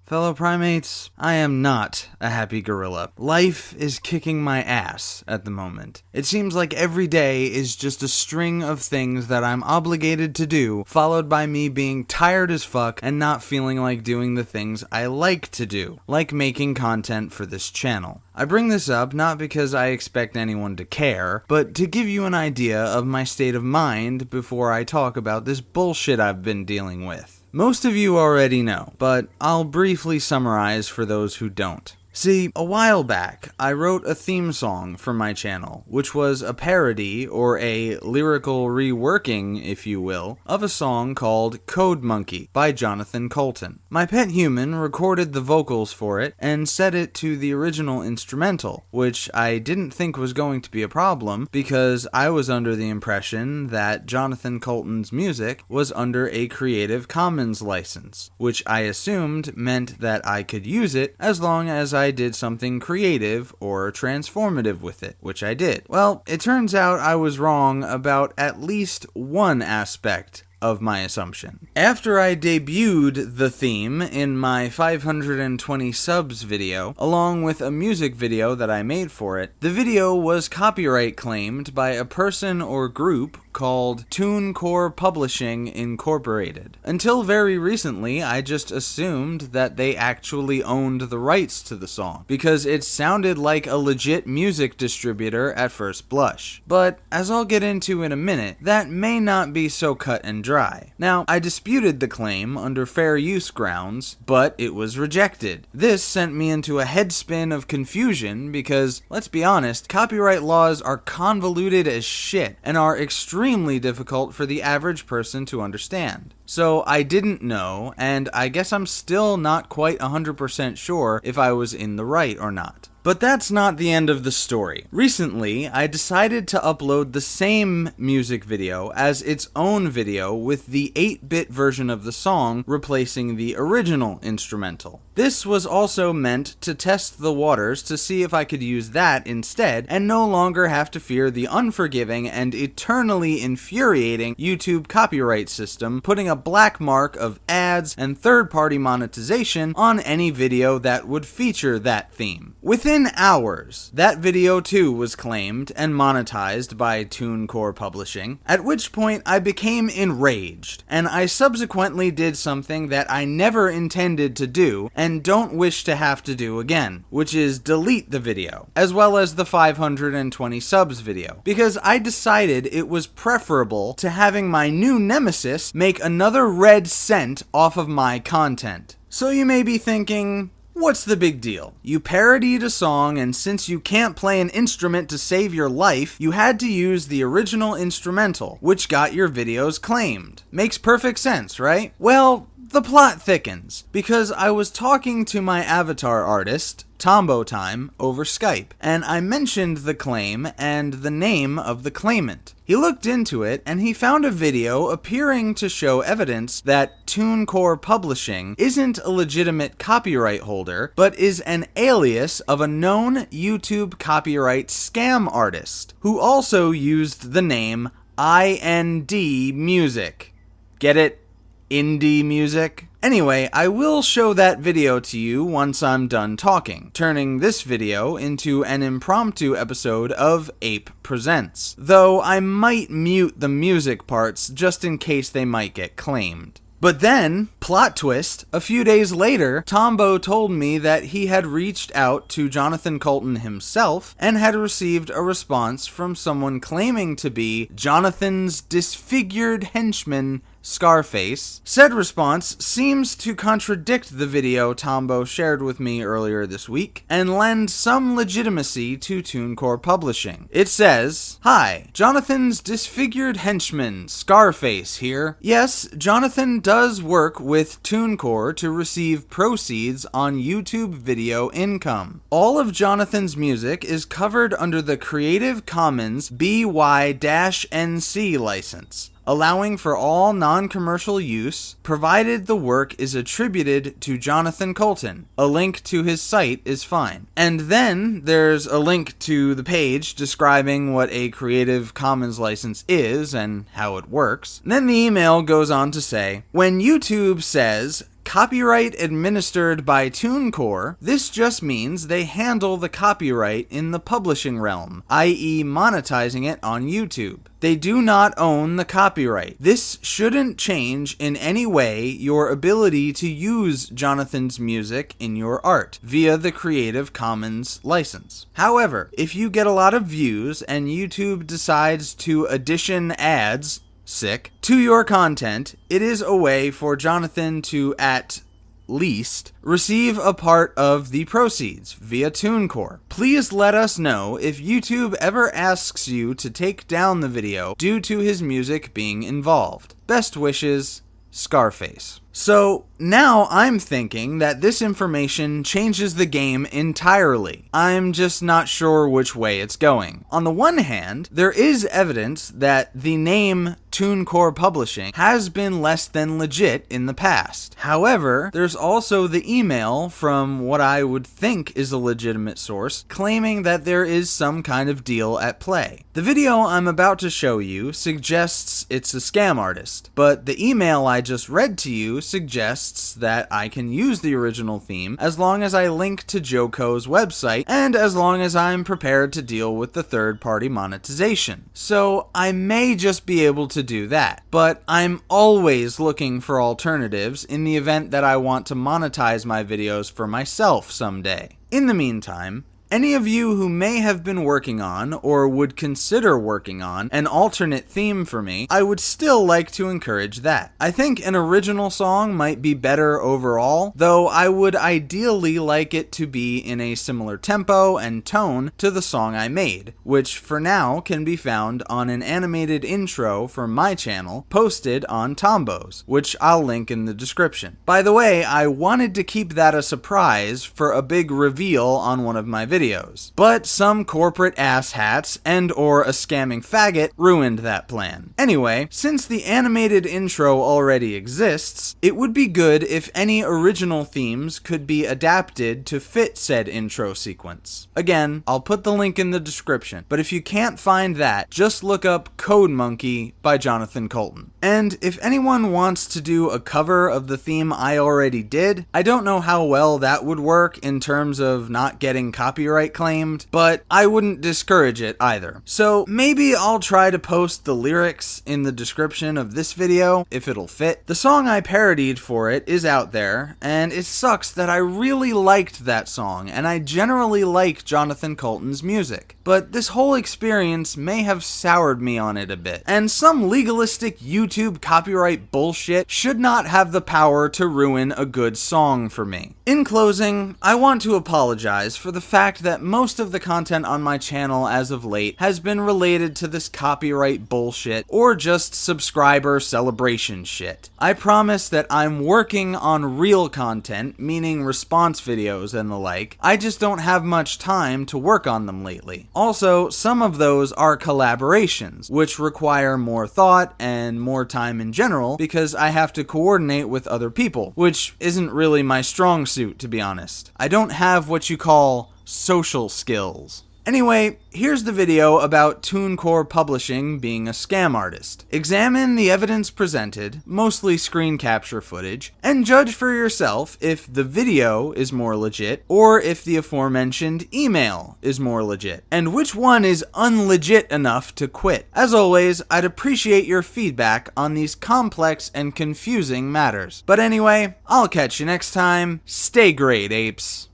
Fellow primates, I am not a happy gorilla. Life is kicking my ass at the moment. It seems like every day is just a string of things that I'm obligated to do, followed by me being tired as fuck and not feeling like doing the things I like to do, like making content for this channel. I bring this up not because I expect anyone to care, but to give you an idea of my state of mind before I talk about this bullshit I've been dealing with. Most of you already know, but I'll briefly summarize for those who don't. See, a while back, I wrote a theme song for my channel, which was a parody, or a lyrical reworking, if you will, of a song called Code Monkey by Jonathan Coulton. My pet human recorded the vocals for it and set it to the original instrumental, which I didn't think was going to be a problem because I was under the impression that Jonathan Coulton's music was under a Creative Commons license, which I assumed meant that I could use it as long as I did something creative or transformative with it, which I did. Well, it turns out I was wrong about at least one aspect of my assumption. After I debuted the theme in my 520 subs video, along with a music video that I made for it, the video was copyright claimed by a person or group called TuneCore Publishing Incorporated. Until very recently, I just assumed that they actually owned the rights to the song, because it sounded like a legit music distributor at first blush. But, as I'll get into in a minute, that may not be so cut and dry. Now, I disputed the claim under fair use grounds, but it was rejected. This sent me into a headspin of confusion because, let's be honest, copyright laws are convoluted as shit and are extremely difficult for the average person to understand. So I didn't know, and I guess I'm still not quite 100% sure if I was in the right or not. But that's not the end of the story. Recently, I decided to upload the same music video as its own video with the 8-bit version of the song replacing the original instrumental. This was also meant to test the waters to see if I could use that instead and no longer have to fear the unforgiving and eternally infuriating YouTube copyright system putting a black mark of ads and third-party monetization on any video that would feature that theme. Within hours, that video too was claimed and monetized by TuneCore Publishing, at which point I became enraged, and I subsequently did something that I never intended to do and don't wish to have to do again, which is delete the video, as well as the 520 subs video, because I decided it was preferable to having my new nemesis make another red cent off of my content. So you may be thinking, what's the big deal? You parodied a song, and since you can't play an instrument to save your life, you had to use the original instrumental, which got your videos claimed. Makes perfect sense, right? Well, the plot thickens, because I was talking to my avatar artist, Tombo Time, over Skype, and I mentioned the claim and the name of the claimant. He looked into it, and he found a video appearing to show evidence that TuneCore Publishing isn't a legitimate copyright holder, but is an alias of a known YouTube copyright scam artist, who also used the name IND Music. Get it? Indie music? Anyway, I will show that video to you once I'm done talking, turning this video into an impromptu episode of Ape Presents, though I might mute the music parts just in case they might get claimed. But then, plot twist, a few days later, Tombo told me that he had reached out to Jonathan Coulton himself and had received a response from someone claiming to be Jonathan's disfigured henchman, Scarface. Said response seems to contradict the video Tombo shared with me earlier this week and lend some legitimacy to TuneCore Publishing. It says, "Hi, Jonathan's disfigured henchman, Scarface here. Yes, Jonathan does work with TuneCore to receive proceeds on YouTube video income. All of Jonathan's music is covered under the Creative Commons BY-NC license. allowing for all non-commercial use, provided the work is attributed to Jonathan Coulton. A link to his site is fine. And then there's a link to the page describing what a Creative Commons license is and how it works. And then the email goes on to say, when YouTube says copyright administered by TuneCore, this just means they handle the copyright in the publishing realm, i.e. monetizing it on YouTube. They do not own the copyright. This shouldn't change in any way your ability to use Jonathan's music in your art via the Creative Commons license. However, if you get a lot of views and YouTube decides to addition ads to your content, it is a way for Jonathan to, at least, receive a part of the proceeds via TuneCore. Please let us know if YouTube ever asks you to take down the video due to his music being involved. Best wishes, Scarface. So now I'm thinking that this information changes the game entirely. I'm just not sure which way it's going. On the one hand, there is evidence that the name TuneCore Publishing has been less than legit in the past. However, there's also the email from what I would think is a legitimate source claiming that there is some kind of deal at play. The video I'm about to show you suggests it's a scam artist, but the email I just read to you suggests that I can use the original theme as long as I link to Joko's website and as long as I'm prepared to deal with the third-party monetization. So I may just be able to do that, but I'm always looking for alternatives in the event that I want to monetize my videos for myself someday. In the meantime, any of you who may have been working on, or would consider working on, an alternate theme for me, I would still like to encourage that. I think an original song might be better overall, though I would ideally like it to be in a similar tempo and tone to the song I made, which for now can be found on an animated intro from my channel posted on Tombo's, which I'll link in the description. By the way, I wanted to keep that a surprise for a big reveal on one of my videos, but some corporate asshats and or a scamming faggot ruined that plan. Anyway, since the animated intro already exists, it would be good if any original themes could be adapted to fit said intro sequence. Again, I'll put the link in the description, but if you can't find that, just look up Code Monkey by Jonathan Coulton. And if anyone wants to do a cover of the theme I already did, I don't know how well that would work in terms of not getting copyright claimed, but I wouldn't discourage it either. So maybe I'll try to post the lyrics in the description of this video if it'll fit. The song I parodied for it is out there, and it sucks that I really liked that song, and I generally like Jonathan Coulton's music. But this whole experience may have soured me on it a bit, and some legalistic YouTube copyright bullshit should not have the power to ruin a good song for me. In closing, I want to apologize for the fact that most of the content on my channel as of late has been related to this copyright bullshit or just subscriber celebration shit. I promise that I'm working on real content, meaning response videos and the like. I just don't have much time to work on them lately. Also, some of those are collaborations, which require more thought and more time in general because I have to coordinate with other people, which isn't really my strong suit, to be honest. I don't have what you call social skills. Anyway, here's the video about TuneCore Publishing being a scam artist. Examine the evidence presented, mostly screen capture footage, and judge for yourself if the video is more legit or if the aforementioned email is more legit, and which one is unlegit enough to quit. As always, I'd appreciate your feedback on these complex and confusing matters. But anyway, I'll catch you next time. Stay great, apes.